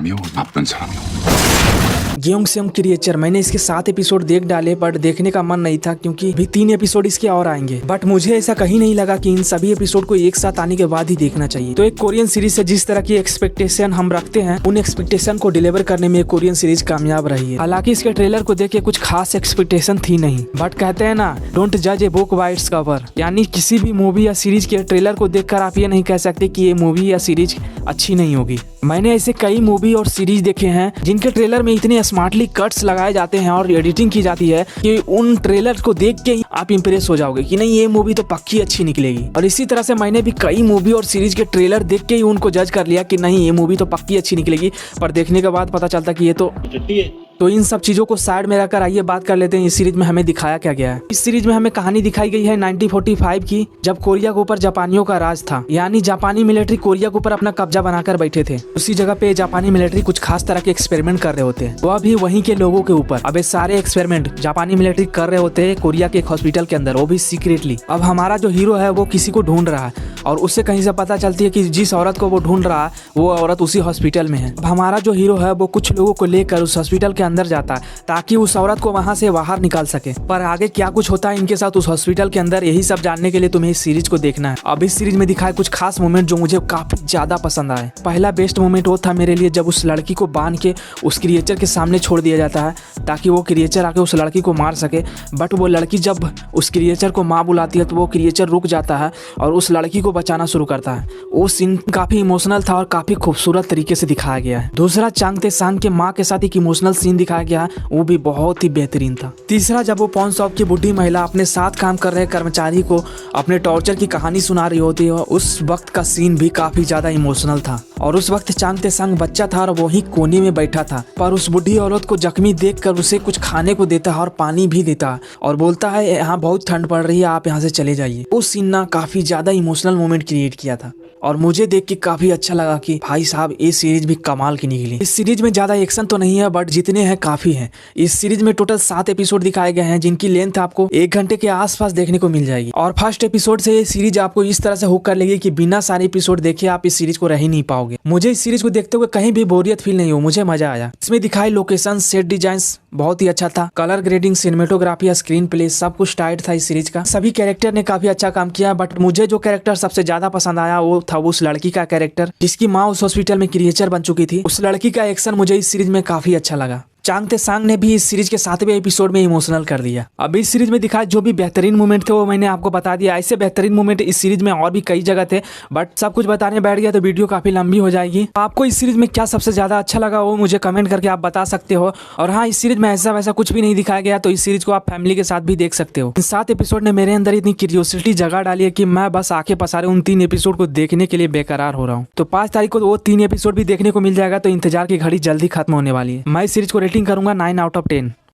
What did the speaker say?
사람이요, 나쁜 사람이요। ग्योंगसेम creature मैंने इसके 7 episode देख डाले बट देखने का मन नहीं था क्योंकि भी 3 एपिसोड इसके और आएंगे। बट मुझे ऐसा कहीं नहीं लगा कि इन सभी एपिसोड को एक साथ आने के बाद ही देखना चाहिए। तो एक कोरियन सीरीज से जिस तरह की एक्सपेक्टेशन हम रखते हैं उन एक्सपेक्टेशन को डिलीवर करने में कोरियन सीरीज कामयाब रही है। हालांकि इसके ट्रेलर को देख के कुछ खास एक्सपेक्टेशन थी नहीं, बट कहते हैं ना, डोंट जज a book by its cover. यानी किसी भी मूवी या सीरीज के ट्रेलर को देखकर आप ये नहीं कह सकते कि ये मूवी या सीरीज अच्छी नहीं होगी। मैंने ऐसे कई मूवी और सीरीज देखे हैं जिनके ट्रेलर में इतने स्मार्टली कट्स लगाए जाते हैं और एडिटिंग की जाती है कि उन ट्रेलर को देख के ही आप इंप्रेस हो जाओगे कि नहीं, ये मूवी तो पक्की अच्छी निकलेगी। और इसी तरह से मैंने भी कई मूवी और सीरीज के ट्रेलर देख के ही उनको जज कर लिया कि नहीं, ये मूवी तो पक्की अच्छी निकलेगी, पर देखने के बाद पता चलता कि ये तो इन सब चीजों को साइड में रखकर आइए बात कर लेते हैं इस सीरीज में हमें दिखाया क्या गया है। इस सीरीज में हमें कहानी दिखाई गई है 1945 की, जब कोरिया के ऊपर जापानियों का राज था। यानी जापानी मिलिट्री कोरिया के ऊपर अपना कब्जा बनाकर बैठे थे। उसी जगह पे जापानी मिलिट्री कुछ खास तरह के एक्सपेरिमेंट कर रहे होते हैं, वह भी वहीं के लोगों के ऊपर। अब ये सारे एक्सपेरिमेंट जापानी मिलिट्री कर रहे होते हैं कोरिया के एक हॉस्पिटल के अंदर, वो भी सीक्रेटली। अब हमारा जो हीरो है वो किसी को ढूंढ रहा है और उससे कहीं से पता चलती है कि जिस औरत को वो ढूंढ रहा है वो औरत उसी हॉस्पिटल में है। अब हमारा जो हीरो है वो कुछ लोगों को लेकर उस हॉस्पिटल के अंदर जाता है ताकि उस औरत को वहां से बाहर निकाल सके। पर आगे क्या कुछ होता है इनके साथ उस हॉस्पिटल के अंदर, यही सब जानने के लिए तुम्हें इस सीरीज को देखना है। अब इस सीरीज में दिखाए कुछ खास मोमेंट जो मुझे काफी ज्यादा पसंद आए। पहला बेस्ट मोमेंट वो था मेरे लिए जब उस लड़की को बांध के उस क्रिएचर के सामने छोड़ दिया जाता है ताकि वो क्रिएचर आके उस लड़की को मार सके। बट वो लड़की जब उस क्रिएचर को माँ बुलाती है तो वो क्रिएचर रुक जाता है और उस लड़की को बचाना शुरू करता है। वो सीन काफी इमोशनल था और काफी खूबसूरत तरीके से दिखाया गया है। दूसरा, चांग ते सांग के माँ के साथ एक इमोशनल सीन दिखाया गया है, वो भी बहुत ही बेहतरीन था। तीसरा, जब वो पॉन शॉप की बुढ़ी महिला अपने साथ काम कर रहे कर्मचारी को अपने टॉर्चर की कहानी सुना रही होती है, उस वक्त का सीन भी काफी ज्यादा इमोशनल था। और उस वक्त चांग ते सांग बच्चा था और वही कोने में बैठा था, पर उस बुढ़ी औरत को जख्मी देखकर उसे कुछ खाने को देता है और पानी भी देता है और बोलता है यहाँ बहुत ठंड पड़ रही है, आप यहाँ से चले जाइए। उस सीन ना काफी ज्यादा इमोशनल मोमेंट क्रिएट किया था और मुझे देख के काफी अच्छा लगा कि भाई साहब ये सीरीज भी कमाल की निकली। इस सीरीज में ज्यादा एक्शन तो नहीं है बट जितने हैं काफी हैं। इस सीरीज में टोटल 7 एपिसोड दिखाए गए हैं जिनकी लेंथ आपको 1 घंटे के आसपास देखने को मिल जाएगी। और फर्स्ट एपिसोड से ये सीरीज आपको इस तरह से हुक कर लेगी कि बिना सारे एपिसोड देखे आप इस सीरीज को रह ही नहीं पाओगे। मुझे इस सीरीज को देखते हुए कहीं भी बोरियत फील नहीं हो, मुझे मजा आया। इसमें दिखाए लोकेशन, सेट डिजाइन बहुत ही अच्छा था, colour grading, cinematography, screen play सब कुछ टाइट था इस सीरीज का। सभी कैरेक्टर ने काफी अच्छा काम किया बट मुझे जो कैरेक्टर सबसे ज्यादा पसंद आया वो था उस लड़की का कैरेक्टर जिसकी माँ उस हॉस्पिटल में क्रिएचर बन चुकी थी। उस लड़की का एक्शन मुझे इस सीरीज में काफी अच्छा लगा। चांग ते सांग ने भी इस सीरीज के 7वें एपिसोड में इमोशनल कर दिया। अब इस सीरीज में दिखाए जो भी बेहतरीन मोमेंट थे वो मैंने आपको बता दिया। ऐसे बेहतरीन मोमेंट इस सीरीज में और भी कई जगह थे बट सब कुछ बताने बैठ गया तो वीडियो काफी लंबी हो जाएगी। आपको इस सीरीज में क्या सबसे ज्यादा अच्छा लगा वो मुझे कमेंट करके आप बता सकते हो। और हाँ, इस सीरीज में ऐसा वैसा कुछ भी नहीं दिखाया गया तो इस सीरीज को आप फैमिली के साथ भी देख सकते हो। इन 7 एपिसोड ने मेरे अंदर इतनी क्यूरियोसिटी जगा डाली है कि मैं बस आंखें पसारे उन 3 एपिसोड को देखने के लिए बेकरार हो रहा हूँ। तो 5 तारीख को वो 3 एपिसोड भी देखने को मिल जाएगा, तो इंतजार की घड़ी जल्दी खत्म होने वाली है। मैं इस सीरीज को रेटिंग करूंगा 9 out of 10।